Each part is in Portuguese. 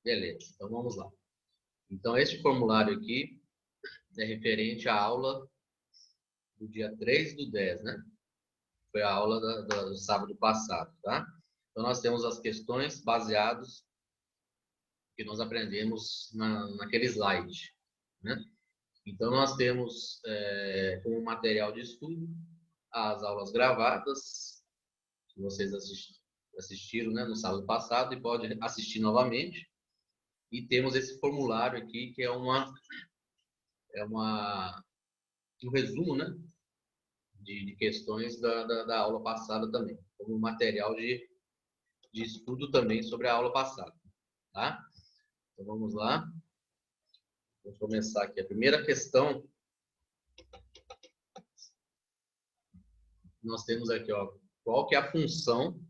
Beleza, então vamos lá. Então, este formulário aqui é referente à aula do dia 3/10, né? Foi a aula do sábado passado, tá? Então, nós temos as questões baseadas que nós aprendemos naquele slide, né? Então, nós temos como material de estudo as aulas gravadas, que vocês assistiram, né, no sábado passado e pode assistir novamente. E temos esse formulário aqui, que é um resumo, né, de questões da aula passada também, como material de estudo também sobre a aula passada, tá? Então, vamos lá. Vamos começar aqui. A primeira questão, nós temos aqui, ó, qual que é a função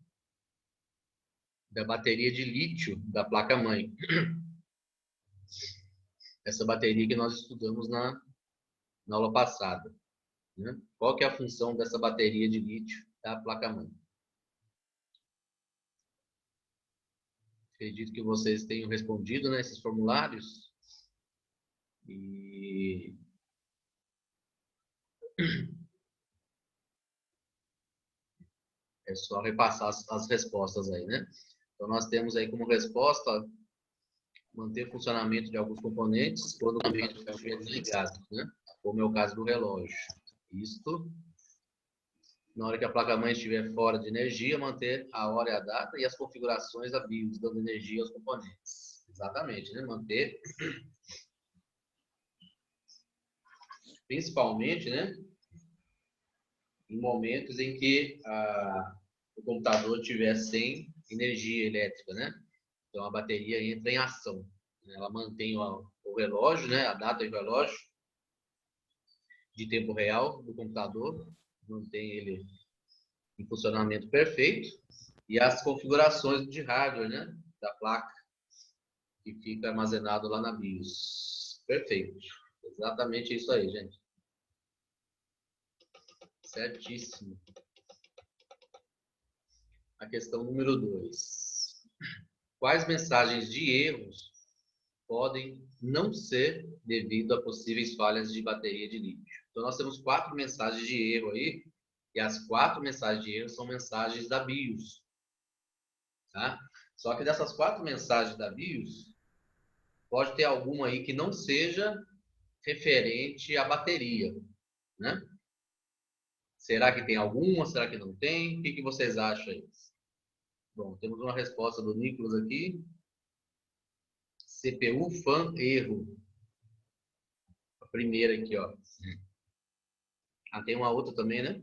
da bateria de lítio da placa-mãe? Essa bateria que nós estudamos na aula passada, né? Qual que é a função dessa bateria de lítio da placa-mãe? Acredito que vocês tenham respondido, né, esses formulários. E é só repassar as respostas aí, né? Então, nós temos aí como resposta manter o funcionamento de alguns componentes quando o ambiente estiver desligado, né? Como é o caso do relógio. Isto, na hora que a placa-mãe estiver fora de energia, manter a hora e a data e as configurações da BIOS, dando energia aos componentes. Exatamente, né? Manter, principalmente, né, em momentos em que o computador estiver sem energia elétrica, né? Então, a bateria entra em ação. Ela mantém o relógio, né, a data e o relógio de tempo real do computador, mantém ele em funcionamento perfeito, e as configurações de hardware, né, da placa, que fica armazenado lá na BIOS. Perfeito. Exatamente isso aí, gente. Certíssimo. A questão número 2. Quais mensagens de erros podem não ser devido a possíveis falhas de bateria de lítio? Então, nós temos 4 mensagens de erro aí, e as 4 mensagens de erro são mensagens da BIOS. Tá? Só que dessas 4 mensagens da BIOS, pode ter alguma aí que não seja referente à bateria, né? Será que tem alguma? Será que não tem? O que vocês acham aí? Bom, temos uma resposta do Nicolas aqui. CPU fan erro. A primeira aqui, ó. Tem uma outra também, né?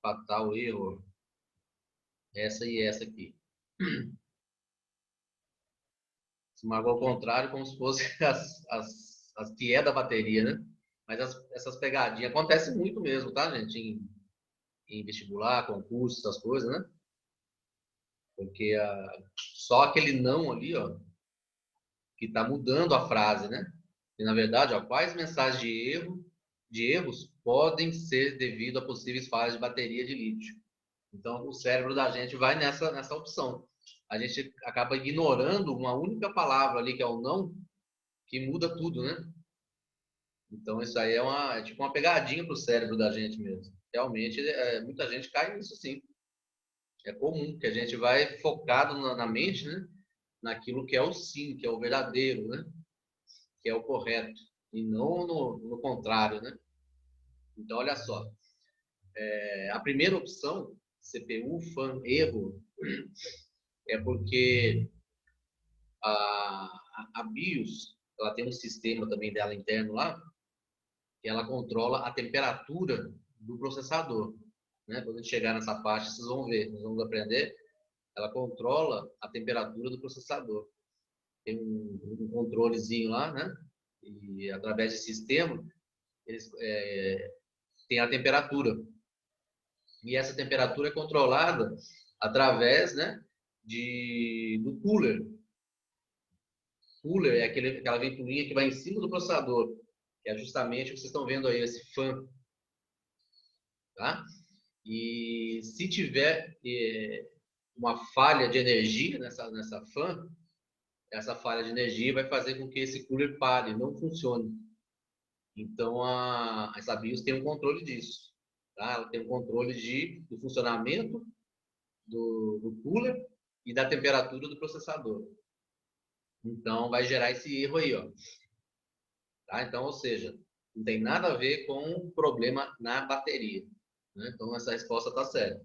Fatal erro. Essa e essa aqui. Se marcou ao contrário, como se fosse as que é da bateria, né? Mas essas pegadinhas acontecem muito mesmo, tá, gente? Em vestibular, concurso, essas coisas, né? Porque só aquele não ali, ó, que está mudando a frase, né? E na verdade, ó, quais mensagens de erros podem ser devido a possíveis falhas de bateria de lítio? Então, o cérebro da gente vai nessa opção. A gente acaba ignorando uma única palavra ali, que é o não, que muda tudo, né? Então, isso aí é tipo uma pegadinha para o cérebro da gente mesmo. Realmente, muita gente cai nisso, sim. É comum que a gente vai focado na mente, né? Naquilo que é o sim, que é o verdadeiro, né? Que é o correto, e não no contrário, né? Então, olha só. A primeira opção, CPU, fan, erro, é porque a BIOS, ela tem um sistema também dela interno lá, que ela controla a temperatura do processador. Né? Quando a gente chegar nessa parte, vocês vão ver, nós vamos aprender. Ela controla a temperatura do processador. Tem um controlezinho lá, né? E através desse sistema, eles têm a temperatura. E essa temperatura é controlada através, né, do cooler. Cooler é aquela ventoinha que vai em cima do processador, que é justamente o que vocês estão vendo aí, esse fan. Tá? E se tiver uma falha de energia nessa fan, essa falha de energia vai fazer com que esse cooler pare, não funcione. Então, essa BIOS tem um controle disso. Tá? Ela tem um controle do funcionamento do cooler e da temperatura do processador. Então, vai gerar esse erro aí, ó. Tá? Então, ou seja, não tem nada a ver com o problema na bateria. Né? Então, essa resposta está certa.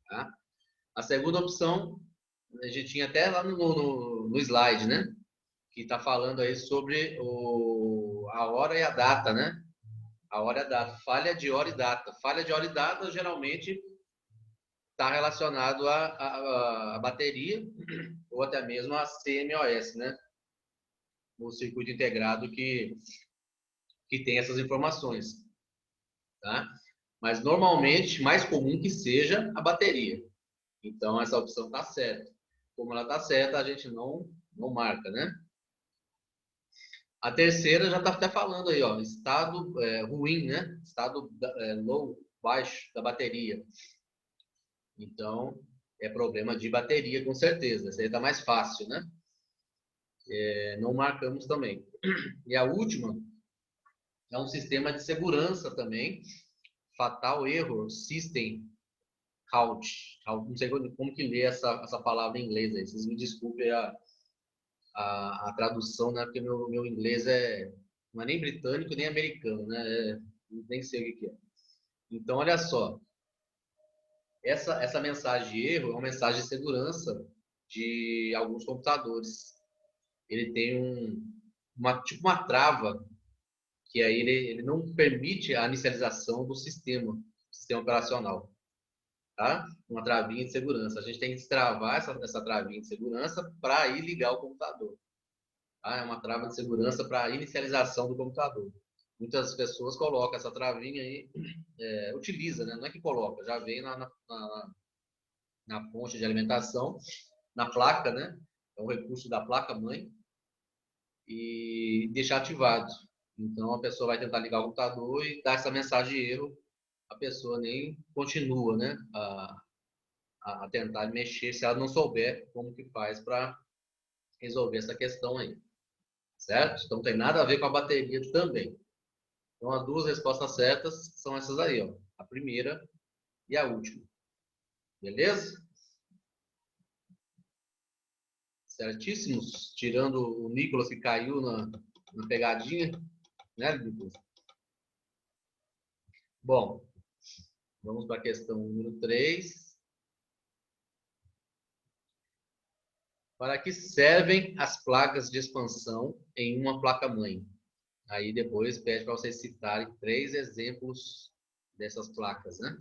Tá? A segunda opção, a gente tinha até lá no slide, né? Que está falando aí sobre a hora e a data, né? A hora e a data. Falha de hora e data. Falha de hora e data, geralmente, está relacionado à bateria ou até mesmo a CMOS, né? O circuito integrado que tem essas informações. Tá? Mas, normalmente, mais comum que seja a bateria. Então, essa opção está certa. Como ela está certa, a gente não marca, né? A terceira já está até falando aí, ó, estado ruim, né? Estado low, baixo da bateria. Então, é problema de bateria, com certeza. Essa aí está mais fácil, né? Não marcamos também. E a última é um sistema de segurança também. Fatal Error System Out. Não sei como que lê essa palavra em inglês aí. Vocês me desculpem a tradução, né? Porque meu inglês não é nem britânico nem americano, né? Nem sei o que é. Então, olha só. Essa mensagem de erro é uma mensagem de segurança de alguns computadores. Ele tem tipo uma trava, que aí ele não permite a inicialização do sistema operacional. Tá? Uma travinha de segurança. A gente tem que destravar essa travinha de segurança para ir ligar o computador. Tá? É uma trava de segurança para a inicialização do computador. Muitas pessoas colocam essa travinha aí, utiliza, né? Não é que coloca, já vem na fonte de alimentação, na placa, né? É um recurso da placa-mãe e deixar ativado. Então, a pessoa vai tentar ligar o computador e dar essa mensagem de erro, a pessoa nem continua, né? A tentar mexer se ela não souber como que faz para resolver essa questão aí. Certo? Então, não tem nada a ver com a bateria também. Então, as duas respostas certas são essas aí, ó. A primeira e a última. Beleza? Certíssimos? Tirando o Nicolas que caiu na pegadinha, né, Nicolas? Bom, vamos para a questão número 3. Para que servem as placas de expansão em uma placa-mãe? Aí depois pede para vocês citarem 3 exemplos dessas placas, né?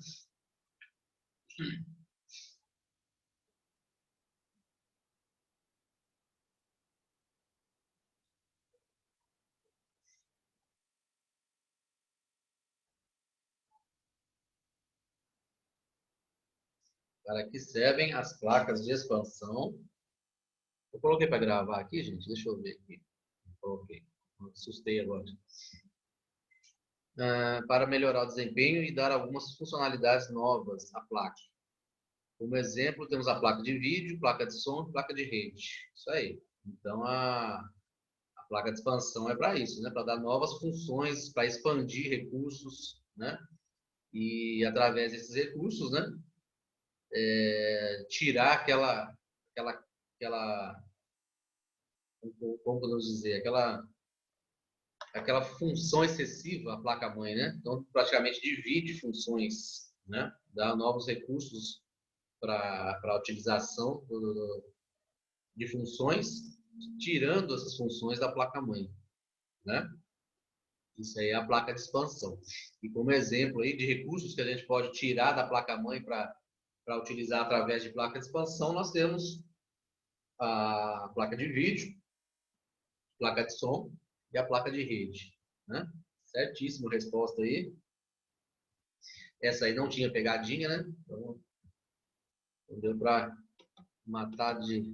Para que servem as placas de expansão? Eu coloquei para gravar aqui, gente. Deixa eu ver aqui. Coloquei. Assustei agora. Para melhorar o desempenho e dar algumas funcionalidades novas à placa. Como exemplo, temos a placa de vídeo, placa de som e placa de rede. Isso aí. Então, a placa de expansão é para isso, né? Para dar novas funções, para expandir recursos, né? E através desses recursos, né? Tirar como podemos dizer, aquela função excessiva à placa-mãe, né? Então, praticamente divide funções, né? Dá novos recursos para a utilização de funções, tirando essas funções da placa-mãe, né? Isso aí é a placa de expansão. E como exemplo aí de recursos que a gente pode tirar da placa-mãe para utilizar através de placa de expansão, nós temos a placa de vídeo, placa de som e a placa de rede, né? Certíssimo resposta aí. Essa aí não tinha pegadinha, né? Então, deu para matar de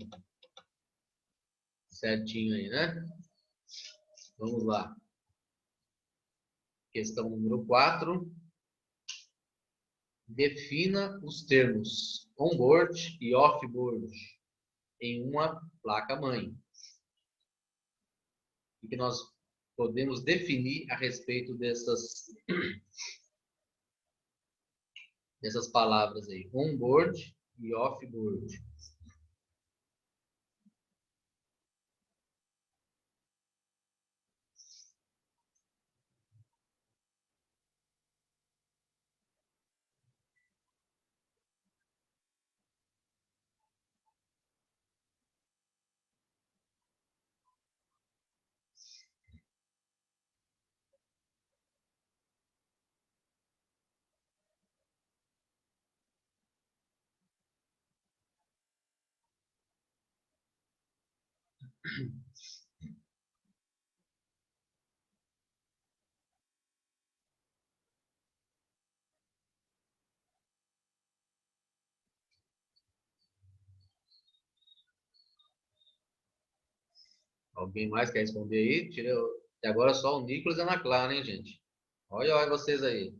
certinho aí, né? Vamos lá. Questão número 4. Defina os termos on-board e off-board em uma placa-mãe. e que nós podemos definir a respeito dessas palavras aí, on-board e off-board. Alguém mais quer responder aí? Até agora só o Nicolas e a Ana Clara, hein, gente? Olha, olha vocês aí.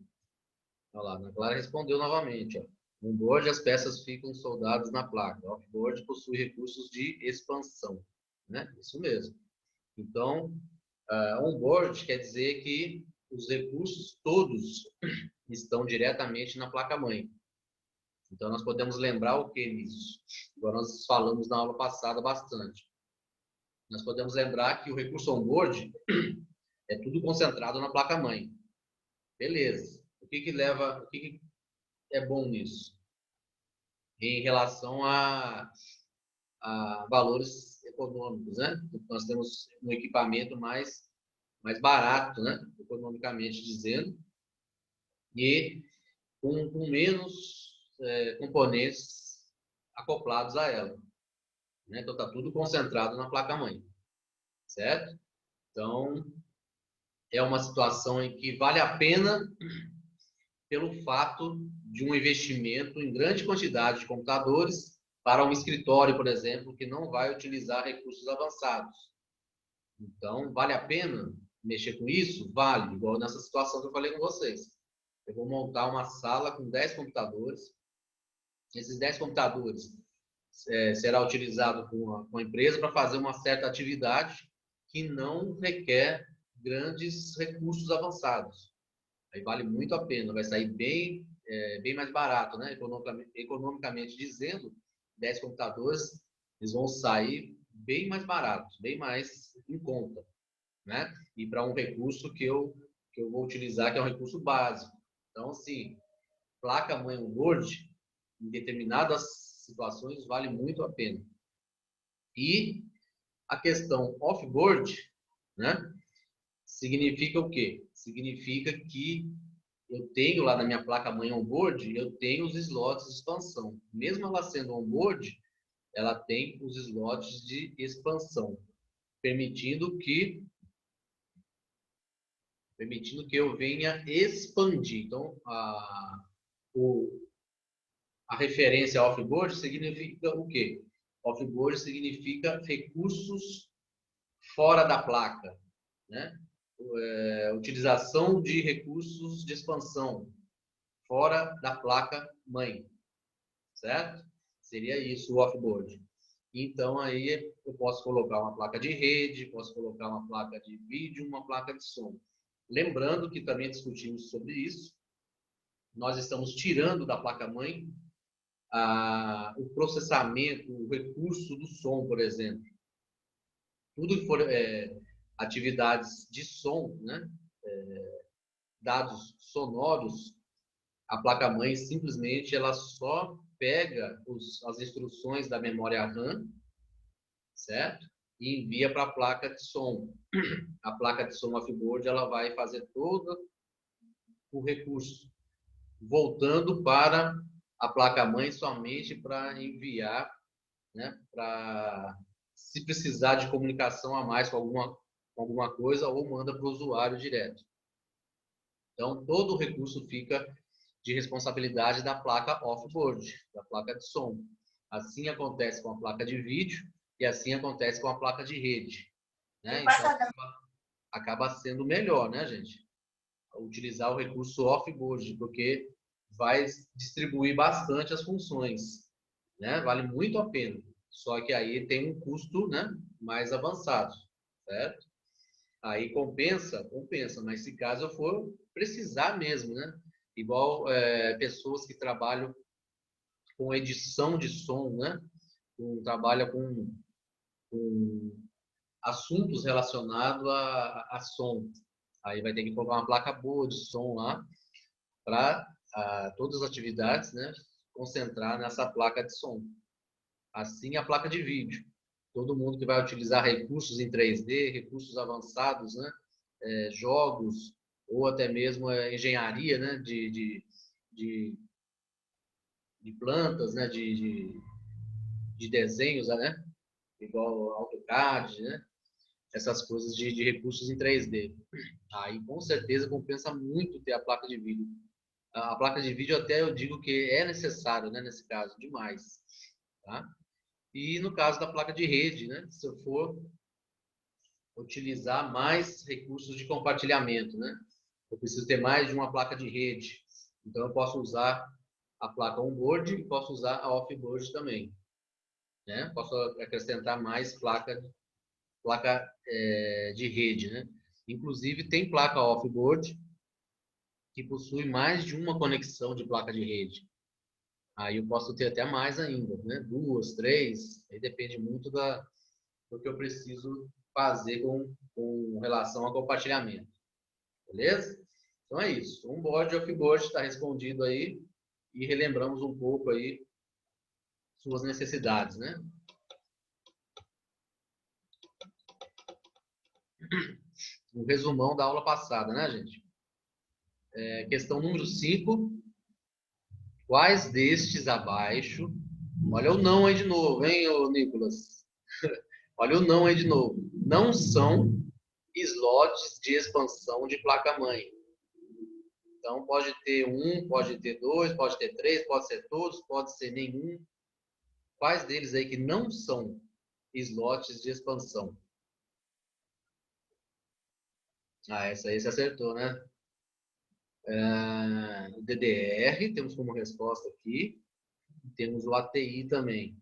Olha lá, a Ana Clara respondeu novamente. Ó. On-board, as peças ficam soldadas na placa. Off-board possui recursos de expansão. Né? Isso mesmo. Então, on-board quer dizer que os recursos todos estão diretamente na placa-mãe. Então, nós podemos lembrar o que nisso? Agora, nós falamos na aula passada bastante. Nós podemos lembrar que o recurso on-board é tudo concentrado na placa-mãe. Beleza. O que é bom nisso? Em relação a valores econômicos, né? Nós temos um equipamento mais barato, né? Economicamente dizendo, e com menos componentes acoplados a ela. Né? Então, está tudo concentrado na placa-mãe, certo? Então, é uma situação em que vale a pena pelo fato de um investimento em grande quantidade de computadores para um escritório, por exemplo, que não vai utilizar recursos avançados. Então, vale a pena mexer com isso? Vale, igual nessa situação que eu falei com vocês. Eu vou montar uma sala com 10 computadores. Esses 10 computadores será utilizado com a empresa para fazer uma certa atividade que não requer grandes recursos avançados. Aí vale muito a pena, vai sair bem mais barato, né? Economicamente dizendo, 10 computadores, eles vão sair bem mais baratos, bem mais em conta, né? E para um recurso que eu vou utilizar, que é um recurso básico. Então, assim, placa-mãe on-board, em determinadas situações, vale muito a pena. E a questão off-board, né? Significa o quê? Significa que eu tenho lá na minha placa-mãe on-board, eu tenho os slots de expansão. Mesmo ela sendo on-board, ela tem os slots de expansão, permitindo que eu venha expandir. Então, a referência off-board significa o quê? Off-board significa recursos fora da placa, né? Utilização de recursos de expansão fora da placa mãe, certo? Seria isso o off-board. Então aí eu posso colocar uma placa de rede, posso colocar uma placa de vídeo, uma placa de som. Lembrando que também discutimos sobre isso, nós estamos tirando da placa mãe o processamento, o recurso do som, por exemplo. Tudo que for atividades de som, né? Dados sonoros, a placa-mãe simplesmente ela só pega as instruções da memória RAM, certo? E envia para a placa de som. A placa de som off-board ela vai fazer todo o recurso, voltando para a placa-mãe somente para enviar, né? Para se precisar de comunicação a mais com alguma coisa, ou manda para o usuário direto. Então, todo o recurso fica de responsabilidade da placa off-board, da placa de som. Assim acontece com a placa de vídeo e assim acontece com a placa de rede. Né? Então, acaba sendo melhor, né, gente? Utilizar o recurso off-board, porque vai distribuir bastante as funções. Né? Vale muito a pena. Só que aí tem um custo, né, mais avançado, certo? Aí compensa, mas se caso eu for precisar mesmo, né? Igual pessoas que trabalham com edição de som, né? Trabalha com assuntos relacionados a som. Aí vai ter que colocar uma placa boa de som lá para todas as atividades, né? Concentrar nessa placa de som. Assim, a placa de vídeo. Todo mundo que vai utilizar recursos em 3D, recursos avançados, né? Jogos, ou até mesmo engenharia, né? De plantas, né? De desenhos, né? Igual AutoCAD, né? Essas coisas de recursos em 3D. Aí, com certeza, compensa muito ter a placa de vídeo. A placa de vídeo até eu digo que é necessário, né? Nesse caso, demais. Tá? E no caso da placa de rede, né? Se eu for utilizar mais recursos de compartilhamento, né? Eu preciso ter mais de uma placa de rede. Então, eu posso usar a placa on-board e posso usar a off-board também. Né? Posso acrescentar mais placa de rede, né? Inclusive, tem placa off-board que possui mais de uma conexão de placa de rede. Aí eu posso ter até mais ainda, né? 2, 3, aí depende muito do que eu preciso fazer com relação ao compartilhamento. Beleza? Então é isso. On-board e off-board está respondido aí e relembramos um pouco aí suas necessidades, né? Um resumão da aula passada, né, gente? Questão número 5. Quais destes abaixo... Olha o não aí de novo, hein, Nicolas? Olha o não aí de novo. Não são slots de expansão de placa-mãe. Então, pode ter um, pode ter dois, pode ter três, pode ser todos, pode ser nenhum. Quais deles aí que não são slots de expansão? Essa aí você acertou, né? O DDR, temos como resposta aqui. Temos o ATI também.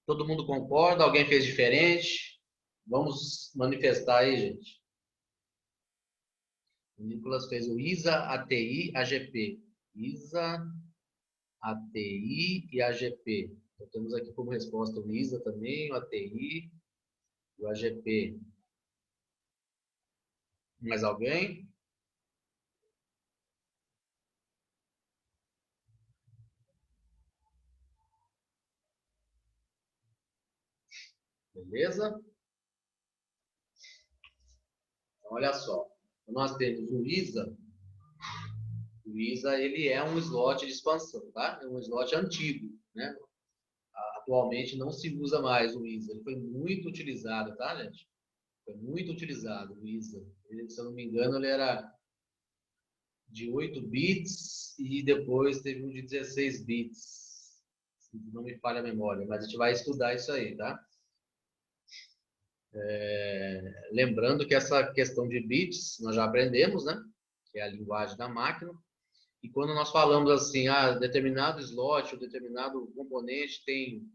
Todo mundo concorda? Alguém fez diferente? Vamos manifestar aí, gente. O Nicolas fez o ISA, ATI, AGP. ISA, ATI e AGP. Então, temos aqui como resposta o ISA também, o ATI e o AGP. Mais alguém? Beleza? Então, olha só. Nós temos o ISA. O ISA ele é um slot de expansão, tá? É um slot antigo, né? Atualmente não se usa mais o ISA. Ele foi muito utilizado, tá, gente? Foi muito utilizado o ISA. Ele, se eu não me engano, ele era de 8 bits e depois teve um de 16 bits. Se não me falha a memória, mas a gente vai estudar isso aí, tá? Lembrando que essa questão de bits nós já aprendemos, né? Que é a linguagem da máquina. E quando nós falamos assim, determinado slot ou determinado componente tem,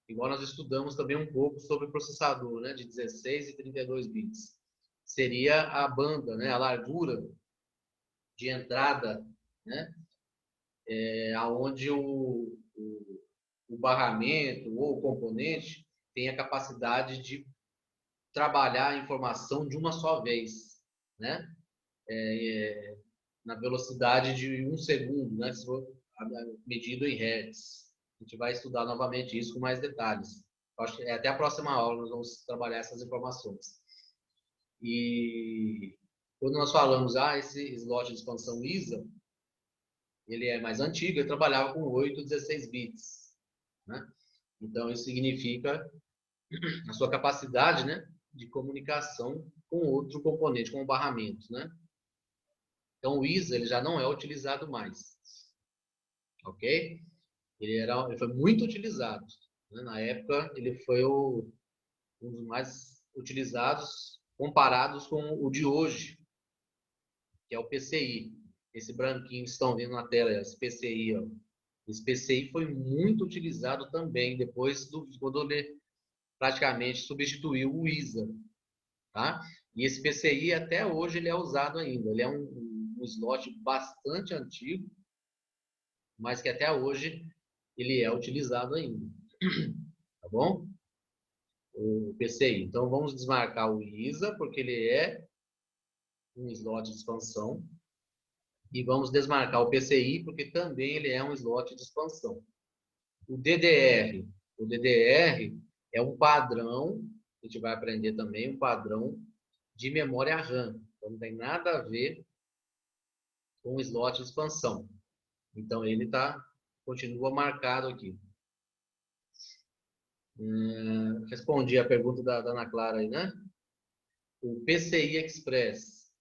igual nós estudamos também um pouco sobre o processador, né? De 16 e 32 bits. Seria a banda, né? A largura de entrada, né? Aonde o barramento ou o componente tem a capacidade de trabalhar a informação de uma só vez, né? Na velocidade de 1 segundo, né? Se for medido em hertz. A gente vai estudar novamente isso com mais detalhes. Acho que até a próxima aula nós vamos trabalhar essas informações. E quando nós falamos, esse slot de expansão ISA, ele é mais antigo, ele trabalhava com 8, 16 bits, né? Então, isso significa a sua capacidade, né, de comunicação com outro componente, com o barramento, né? Então, o ISA ele já não é utilizado mais, ok? Ele foi muito utilizado, né? Na época, ele foi um dos mais utilizados comparados com o de hoje, que é o PCI. Esse branquinho que estão vendo na tela, esse PCI, ó. Esse PCI foi muito utilizado também depois quando ele praticamente substituiu o ISA, tá? E esse PCI até hoje ele é usado ainda. Ele é um slot bastante antigo, mas que até hoje ele é utilizado ainda. Tá bom? O PCI. Então vamos desmarcar o ISA, porque ele é um slot de expansão. E vamos desmarcar o PCI, porque também ele é um slot de expansão. O DDR. O DDR é um padrão, a gente vai aprender também, um padrão de memória RAM. Então não tem nada a ver com o slot de expansão. Então ele continua marcado aqui. Respondi a pergunta da Ana Clara aí, né? O PCI Express.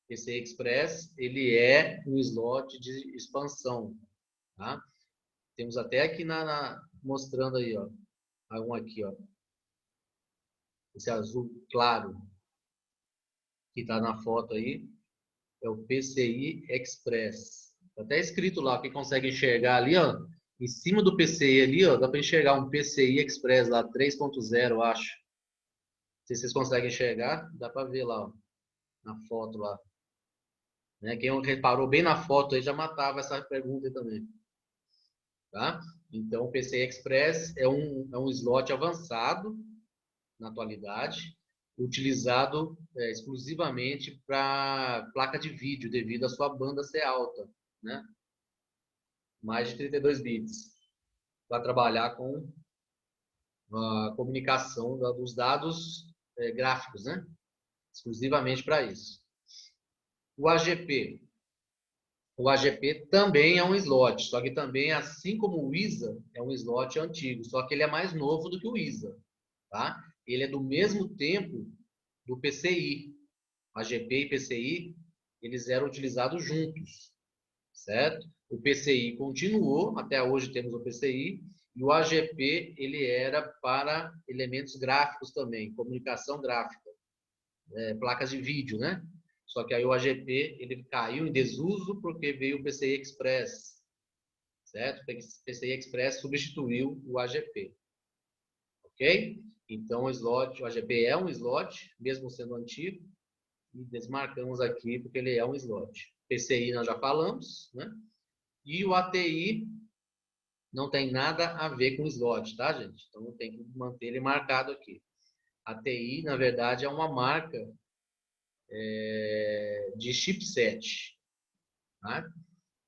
PCI Express, ele é um slot de expansão, tá? Temos até aqui mostrando aí, ó. Um aqui, ó. Esse azul claro que está na foto aí é o PCI Express. Tá até escrito lá, quem consegue enxergar ali, ó. Em cima do PCI ali, ó, dá para enxergar um PCI Express lá, 3.0, acho. Não sei se vocês conseguem enxergar, dá para ver lá, ó, na foto lá. Né? Quem reparou bem na foto aí já matava essa pergunta aí também. Tá? Então, o PCI Express é um slot avançado na atualidade, utilizado exclusivamente para placa de vídeo, devido à sua banda ser alta, né? Mais de 32 bits, para trabalhar com a comunicação dos dados gráficos, né? Exclusivamente para isso. O AGP. O AGP também é um slot, só que também, assim como o ISA, é um slot antigo, só que ele é mais novo do que o ISA, tá? Ele é do mesmo tempo do PCI. AGP e PCI, eles eram utilizados juntos, certo? O PCI continuou, até hoje temos o PCI, e o AGP, ele era para elementos gráficos também, comunicação gráfica, placas de vídeo, né? Só que aí o AGP, ele caiu em desuso porque veio o PCI Express, certo? O PCI Express substituiu o AGP, ok? Então, o AGP é um slot, mesmo sendo antigo, e desmarcamos aqui porque ele é um slot. PCI nós já falamos, né? E o ATI não tem nada a ver com slot, tá, gente? Então tem que manter ele marcado aqui. ATI, na verdade, é uma marca de chipset, tá?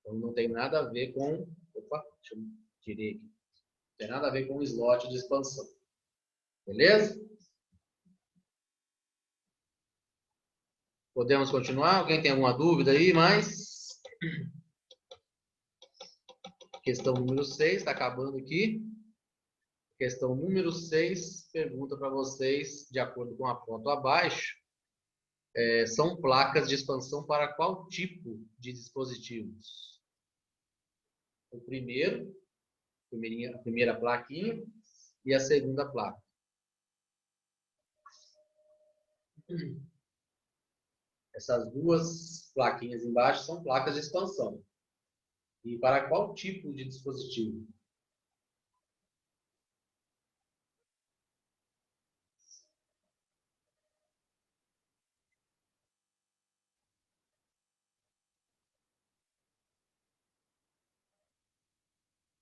Então não tem nada a ver com... Opa, deixa eu tirar aqui. Não tem nada a ver com slot de expansão. Beleza? Podemos continuar? Alguém tem alguma dúvida aí? Mais? Questão número 6, está acabando aqui. Questão número 6 pergunta para vocês, de acordo com a foto abaixo, são placas de expansão para qual tipo de dispositivos? A primeira plaquinha e a segunda placa. Essas duas plaquinhas embaixo são placas de expansão. E para qual tipo de dispositivo?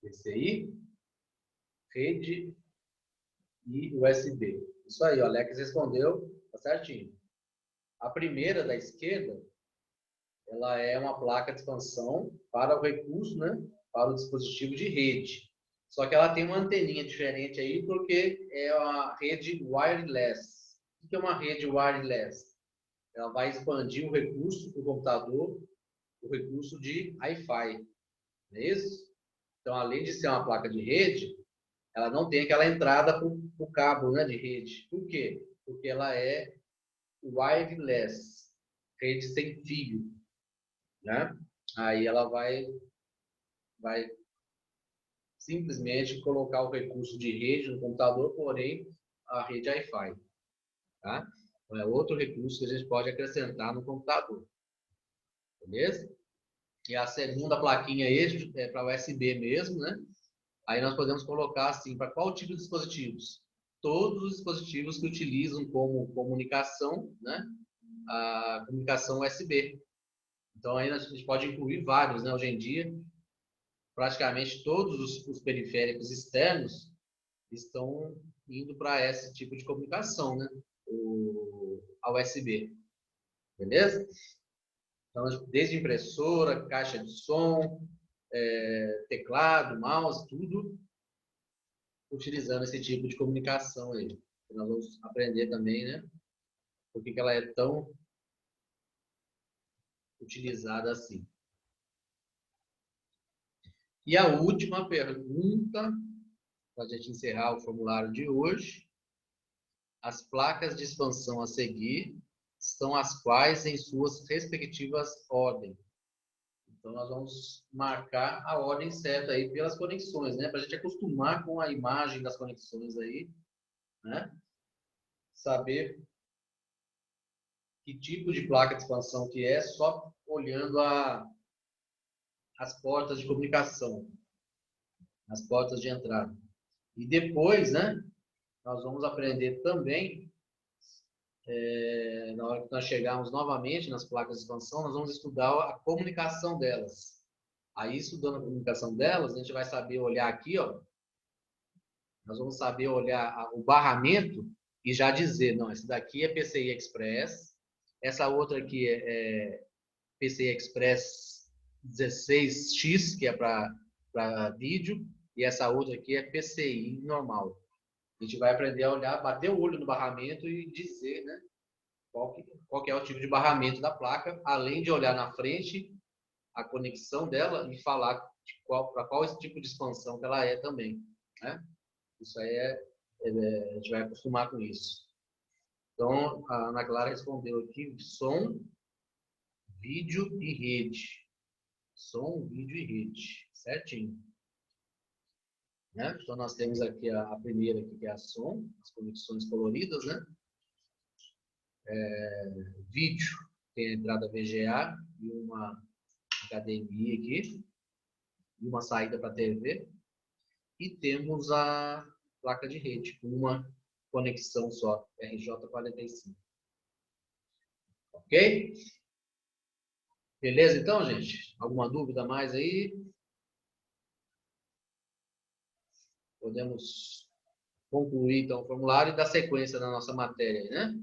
PCI, rede e USB. Isso aí, o Alex respondeu, tá certinho. A primeira da esquerda, ela é uma placa de expansão para o recurso, né? Para o dispositivo de rede. Só que ela tem uma anteninha diferente aí, porque é uma rede wireless. O que é uma rede wireless? Ela vai expandir o recurso do computador, o recurso de Wi-Fi. Não é isso? Então, além de ser uma placa de rede, ela não tem aquela entrada para o cabo, né, de rede. Por quê? Porque ela é wireless, rede sem fio, né? Aí ela vai simplesmente colocar o recurso de rede no computador, porém a rede Wi-Fi, tá? Então é outro recurso que a gente pode acrescentar no computador, beleza? E a segunda plaquinha aí é para USB mesmo, né? Aí nós podemos colocar assim, para qual tipo de dispositivos? todos os dispositivos que utilizam como comunicação, né, a comunicação USB. Então, aí a gente pode incluir vários, né? Hoje em dia, praticamente todos os periféricos externos estão indo para esse tipo de comunicação, né? A USB. Beleza? Então, desde impressora, caixa de som, teclado, mouse, tudo utilizando esse tipo de comunicação aí. Nós vamos aprender também, né? Por que ela é tão utilizada assim. E a última pergunta, para a gente encerrar o formulário de hoje. As placas de expansão a seguir são as quais em suas respectivas ordens. Então, nós vamos marcar a ordem certa aí pelas conexões, né? Para a gente acostumar com a imagem das conexões aí, né? Saber que tipo de placa de expansão que é, só olhando as portas de comunicação, as portas de entrada. E depois, né? Nós vamos aprender também, na hora que nós chegarmos novamente nas placas de expansão, nós vamos estudar a comunicação delas. Aí, estudando a comunicação delas, a gente vai saber olhar aqui, ó. Nós vamos saber olhar o barramento e já dizer, não, esse daqui é PCI Express, essa outra aqui é PCI Express 16X, que é para vídeo, e essa outra aqui é PCI normal. A gente vai aprender a olhar, bater o olho no barramento e dizer, né, qual que é o tipo de barramento da placa, além de olhar na frente a conexão dela e falar para qual esse tipo de expansão que ela é também, né? Isso aí a gente vai acostumar com isso. Então, a Ana Clara respondeu aqui: som, vídeo e rede. Som, vídeo e rede. Certinho. Né? Então, nós temos aqui a primeira, aqui, que é a som, as conexões coloridas, né? Vídeo, tem a entrada VGA e uma HDMI aqui, e uma saída para TV. E temos a placa de rede, com uma conexão só, RJ45. Ok? Beleza, então, gente? Alguma dúvida mais aí? Podemos concluir, então, o formulário e dar sequência na nossa matéria, né?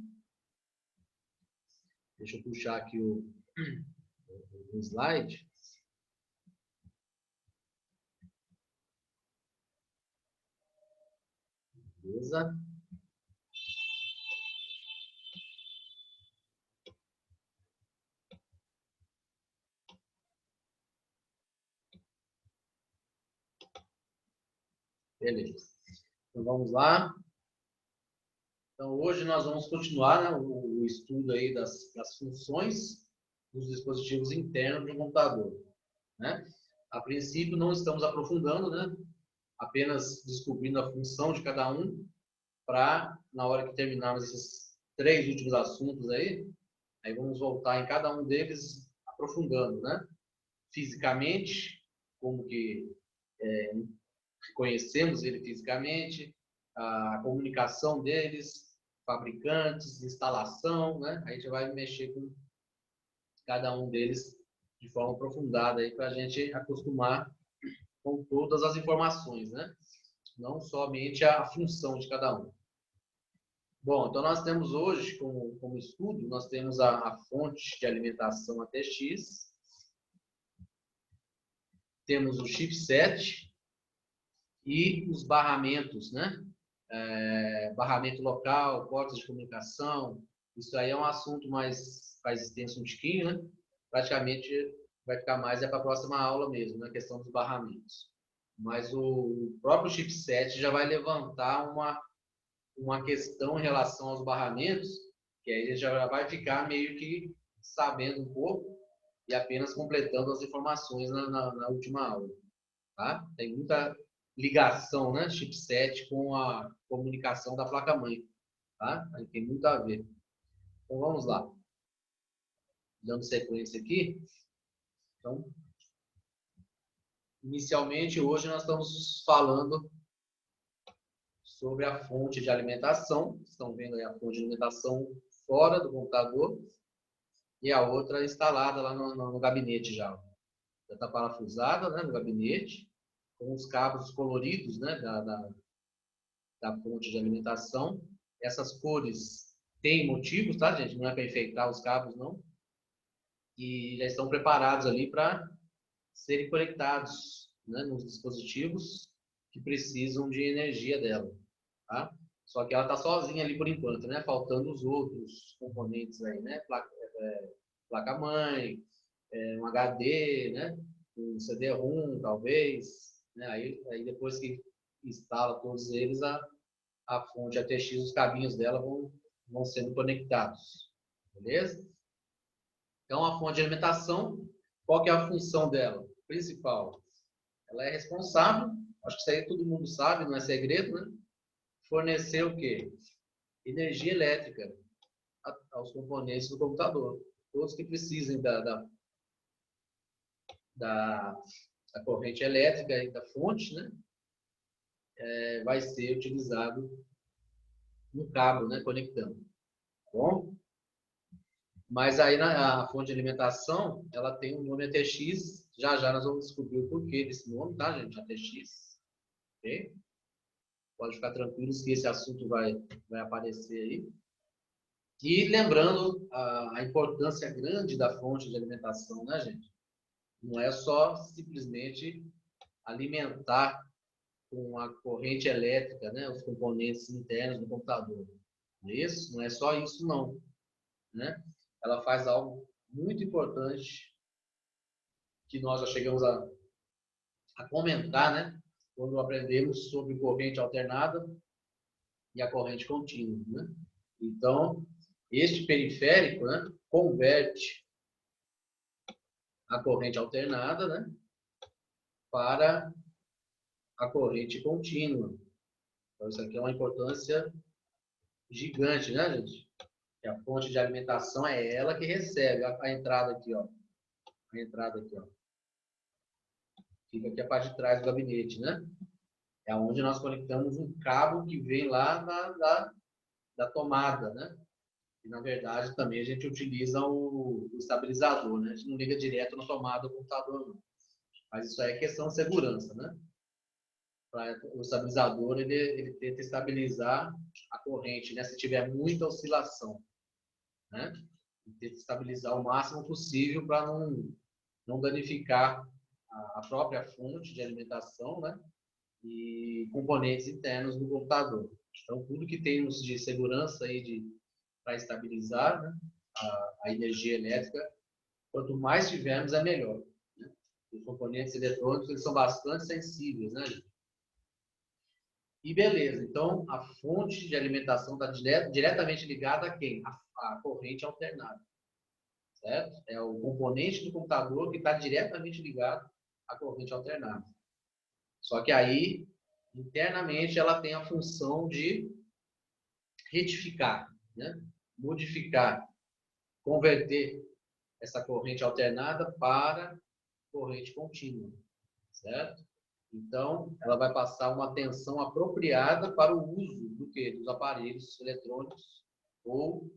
Deixa eu puxar aqui o slide. Beleza? Beleza. Então, vamos lá. Então, hoje nós vamos continuar, né, o estudo aí das funções dos dispositivos internos do computador, né? A princípio, não estamos aprofundando, né? Apenas descobrindo a função de cada um, para, na hora que terminarmos esses 3 últimos assuntos aí vamos voltar em cada um deles aprofundando, né? Fisicamente, como que conhecemos ele fisicamente, a comunicação deles, fabricantes, instalação, né? A gente vai mexer com cada um deles de forma aprofundada aí para a gente acostumar com todas as informações, né? Não somente a função de cada um. Bom, então nós temos hoje, como estudo, nós temos a fonte de alimentação ATX, temos o chipset e os barramentos, né? Barramento local, portas de comunicação, isso aí é um assunto mais extenso um tiquinho, né? Praticamente vai ficar mais para a próxima aula mesmo, na questão dos barramentos. Mas o próprio chipset já vai levantar uma questão em relação aos barramentos, que aí já vai ficar meio que sabendo um pouco e apenas completando as informações na última aula. Tá? Tem muita ligação, né, chipset com a comunicação da placa-mãe. Tá? Aí tem muito a ver. Então vamos lá. Dando sequência aqui. Então, inicialmente, hoje nós estamos falando sobre a fonte de alimentação. Estão vendo aí a fonte de alimentação fora do computador e a outra instalada lá no gabinete já. Já está parafusada, né, no gabinete, com os cabos coloridos, né, da fonte de alimentação. Essas cores têm motivos, tá, gente? Não é para enfeitar os cabos, não. E já estão preparados ali para serem conectados, né, nos dispositivos que precisam de energia dela, tá? Só que ela está sozinha ali por enquanto, né? Faltando os outros componentes aí, né? Placa-mãe, um HD, né? Um CD-ROM, talvez, né? Aí depois que instala todos eles, a fonte ATX, os cabinhos dela vão sendo conectados, beleza? Então, a fonte de alimentação, qual que é a função dela? Principal, ela é responsável, acho que isso aí todo mundo sabe, não é segredo, né? Fornecer o quê? Energia elétrica aos componentes do computador. Todos que precisem da corrente elétrica e da fonte, né? Vai ser utilizado um cabo, né? Conectando. Tá bom? Mas aí a fonte de alimentação, ela tem um nome ATX. Já já nós vamos descobrir o porquê desse nome, tá, gente? ATX. Ok? Pode ficar tranquilos que esse assunto vai aparecer aí. E lembrando a importância grande da fonte de alimentação, né, gente? Não é só simplesmente alimentar com a corrente elétrica, né, os componentes internos do computador. Não é isso? Não é só isso, não. Né? Ela faz algo muito importante que nós já chegamos a comentar, né? Quando aprendemos sobre corrente alternada e a corrente contínua, né? Então, este periférico, né, converte a corrente alternada, né, para a corrente contínua. Então, isso aqui é uma importância gigante, né, gente? E a fonte de alimentação é ela que recebe a entrada aqui, ó. A entrada aqui, ó. Fica aqui a parte de trás do gabinete, né? É onde nós conectamos um cabo que vem lá da tomada, né? E, na verdade, também a gente utiliza o estabilizador, né? A gente não liga direto na tomada do computador, não. Mas isso aí é questão de segurança, né? O estabilizador, ele tenta estabilizar a corrente, né? Se tiver muita oscilação, né? Ele tenta estabilizar o máximo possível para não danificar a própria fonte de alimentação, né? E componentes internos do computador. Então, tudo que temos de segurança aí para estabilizar, né, a energia elétrica, quanto mais tivermos, é melhor. Né? Os componentes eletrônicos eles são bastante sensíveis, né? E beleza, então a fonte de alimentação está diretamente ligada a quem? A corrente alternada. Certo? É o componente do computador que está diretamente ligado à corrente alternada. Só que aí, internamente, ela tem a função de retificar, né? Modificar, converter essa corrente alternada para corrente contínua, certo? Então, ela vai passar uma tensão apropriada para o uso do quê? Dos aparelhos eletrônicos ou,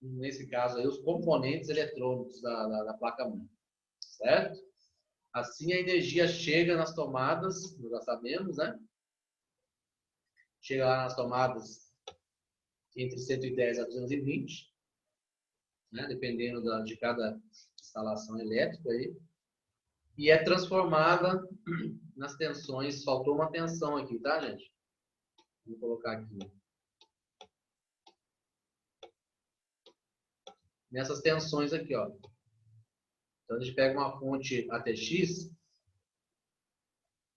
nesse caso aí, os componentes eletrônicos da placa-mãe, certo? Assim, a energia chega nas tomadas, nós já sabemos, né? Chega lá nas tomadas entre 110 a 220, né? Dependendo de cada instalação elétrica aí. E é transformada nas tensões. Faltou uma tensão aqui, tá, gente? Vou colocar aqui. Nessas tensões aqui, ó. Então, a gente pega uma fonte ATX,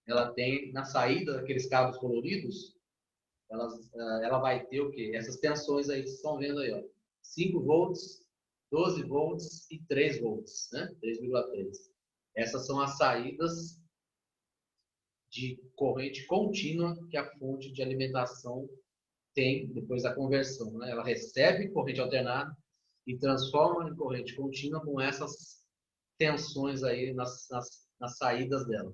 ela tem na saída daqueles cabos coloridos, ela vai ter o quê? Essas tensões aí que vocês estão vendo aí, ó. 5 volts, 12 volts e 3 volts, né? 3,3. Essas são as saídas de corrente contínua que a fonte de alimentação tem depois da conversão, né? Ela recebe corrente alternada e transforma em corrente contínua com essas tensões aí nas saídas dela.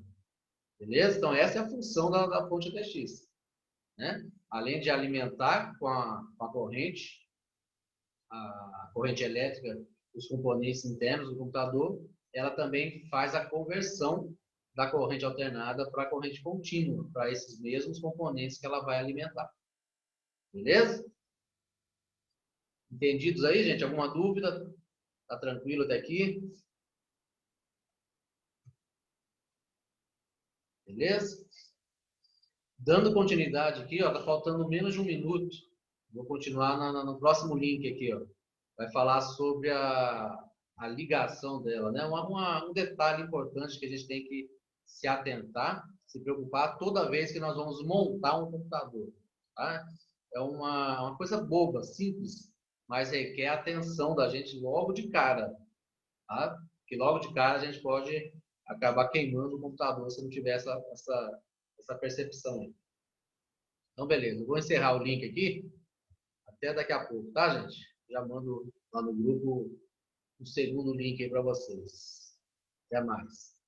Beleza? Então, essa é a função da fonte ATX. Né? além de alimentar com a corrente, a corrente elétrica, os componentes internos do computador, ela também faz a conversão da corrente alternada para a corrente contínua, para esses mesmos componentes que ela vai alimentar. Beleza? Entendidos aí, gente? Alguma dúvida? Tá tranquilo até aqui? Beleza? Dando continuidade aqui, ó, tá faltando menos de um minuto. Vou continuar no próximo link aqui, ó. Vai falar sobre a ligação dela, né? Um detalhe importante que a gente tem que se atentar, se preocupar toda vez que nós vamos montar um computador, tá? É uma coisa boba, simples, mas requer a atenção da gente logo de cara, tá? Porque logo de cara a gente pode acabar queimando o computador se não tiver essa percepção aí. Então, beleza. Eu vou encerrar o link aqui. Até daqui a pouco, tá, gente? Já mando lá no grupo o segundo link aí para vocês. Até mais.